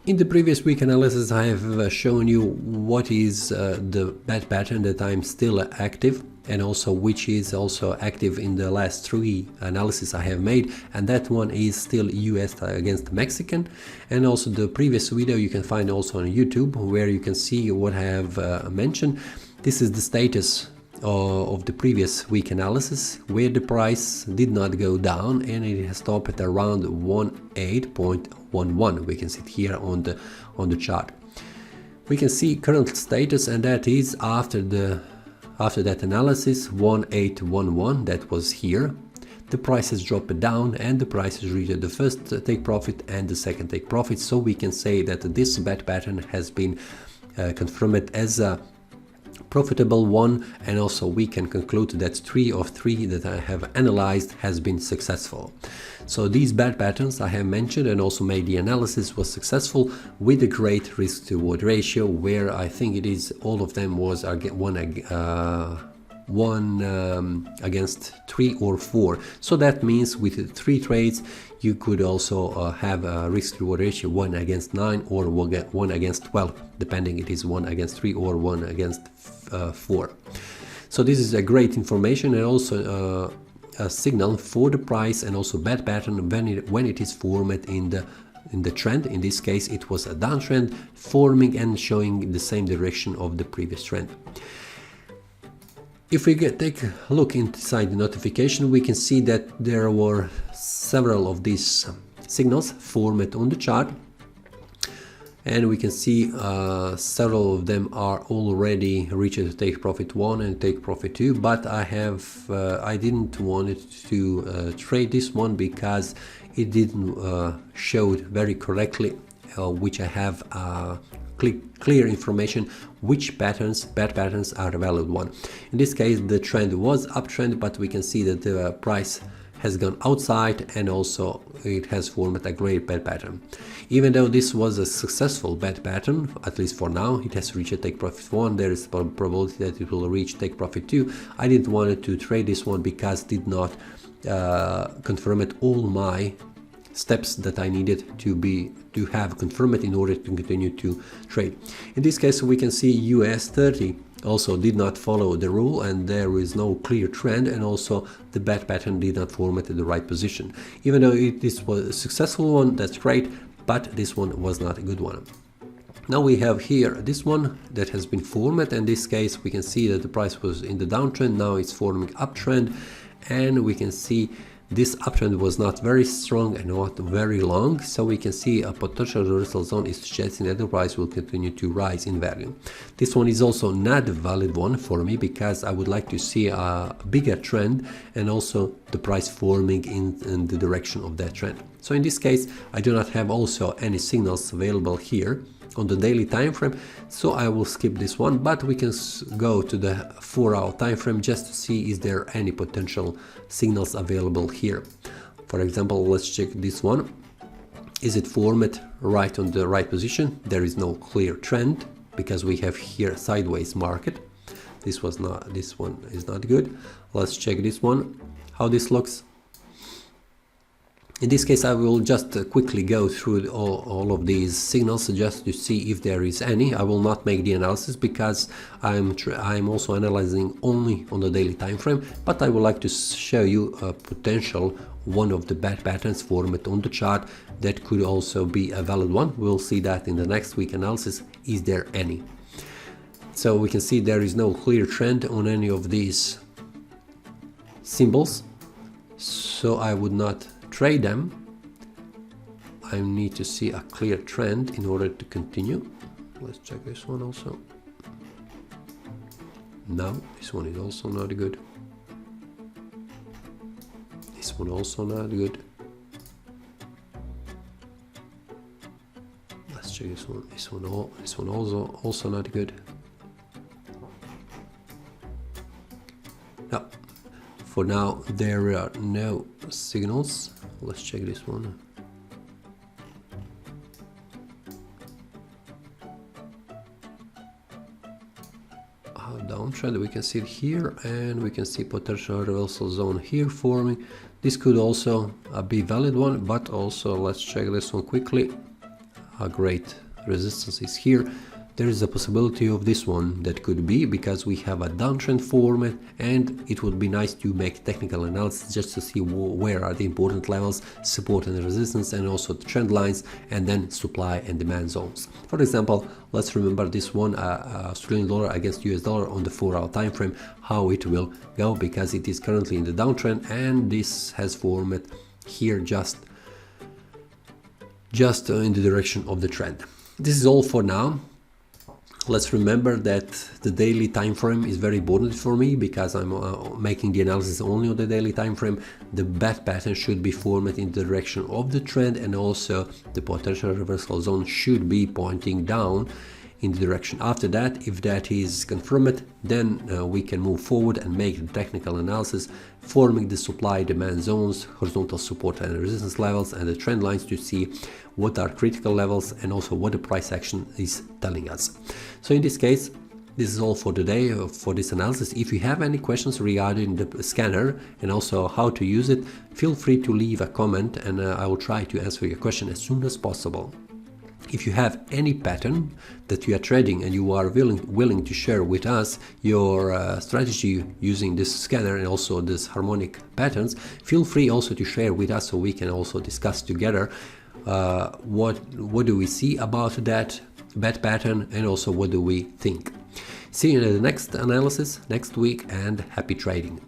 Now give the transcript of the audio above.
In the previous week analysis I have shown you what is the bat pattern that I'm still active, and also which is also active in the last 3 analysis I have made, and that one is still US against Mexican. And also the previous video you can find also on YouTube, where you can see what I have mentioned. This is the status of the previous week analysis, where the price did not go down and it has stopped at around 18.11. we can see it here on the chart. We can see current status, and that is after that analysis 1811, that was here. The price has dropped down and the price has reached the first take profit and the second take profit, so we can say that this bat pattern has been confirmed as a profitable one, and also we can conclude that 3 of 3 that I have analyzed has been successful. So these bat patterns I have mentioned and also made the analysis was successful with a great risk to reward ratio, where I think it is all of them was one against 3 or 4. So that means with 3 trades you could also have a risk reward ratio 1 against 9 or 1 against 12, depending it is 1 against 3 or 1 against 4. So this is a great information, and also a signal for the price, and also bat pattern when it is formed in the trend. In this case it was a downtrend forming and showing the same direction of the previous trend. If we take a look inside the notification, we can see that there were several of these signals formed on the chart, and we can see several of them are already reached take profit 1 and take profit 2, but I didn't want to trade this one because it didn't show very correctly, which I have clear information which bat patterns are a valid one. In this case the trend was uptrend, but we can see that the price has gone outside and also it has formed a great bat pattern. Even though this was a successful bat pattern, at least for now, it has reached a take profit 1, there is a probability that it will reach take profit 2. I didn't want to trade this one because it did not confirm all my steps that I needed to have confirmed in order to continue to trade. In this case we can see US 30 also did not follow the rule, and there is no clear trend, and also the bat pattern did not form at the right position. Even though this was a successful one, that's great, but this one was not a good one. Now we have here this one that has been formed. In this case we can see that the price was in the downtrend, now it's forming uptrend, and we can see this uptrend was not very strong and not very long, so we can see a potential reversal zone is suggesting that the price will continue to rise in value. This one is also not a valid one for me because I would like to see a bigger trend and also the price forming in the direction of that trend. So in this case I do not have also any signals available here on the daily time frame, so I will skip this one, but we can go to the 4-hour time frame just to see is there any potential signals available here. For example, let's check this one. Is it formed right on the right position? There is no clear trend because we have here sideways market. This one is not good. Let's check this one, how this looks. In this case I will just quickly go through all of these signals just to see if there is any. I will not make the analysis because I'm also analyzing only on the daily time frame, but I would like to show you a potential one of the bat patterns formed on the chart that could also be a valid one. We'll see that in the next week analysis, is there any. So we can see there is no clear trend on any of these symbols, so I would not trade them. I need to see a clear trend in order to continue. Let's check this one also. No, this one is also not good. This one also not good. Let's check this one. This one also not good. No. For now there are no signals. Let's check this one. Downtrend, we can see it here, and we can see potential reversal zone here forming. This could also be valid one, but also let's check this one quickly. a great resistance is here, there is a possibility of this one that could be, because we have a downtrend format, and it would be nice to make technical analysis just to see where are the important levels, support and resistance, and also the trend lines, and then supply and demand zones. For example, let's remember this one, Australian dollar against US dollar on the 4-hour time frame, how it will go, because it is currently in the downtrend, and this has formed here just in the direction of the trend. This is all for now. Let's remember that the daily time frame is very important for me, because I'm making the analysis only on the daily time frame. The bat pattern should be formed in the direction of the trend, and also the potential reversal zone should be pointing down in the direction. After that, if that is confirmed, then we can move forward and make the technical analysis, forming the supply demand zones, horizontal support and resistance levels, and the trend lines to see what are critical levels and also what the price action is telling us. So in this case, this is all for today for this analysis. If you have any questions regarding the scanner and also how to use it, feel free to leave a comment, and I will try to answer your question as soon as possible. If you have any pattern that you are trading and you are willing to share with us your strategy using this scanner and also this harmonic patterns, feel free also to share with us, so we can also discuss together what do we see about that pattern, and also what do we think. See you in the next analysis next week, and happy trading.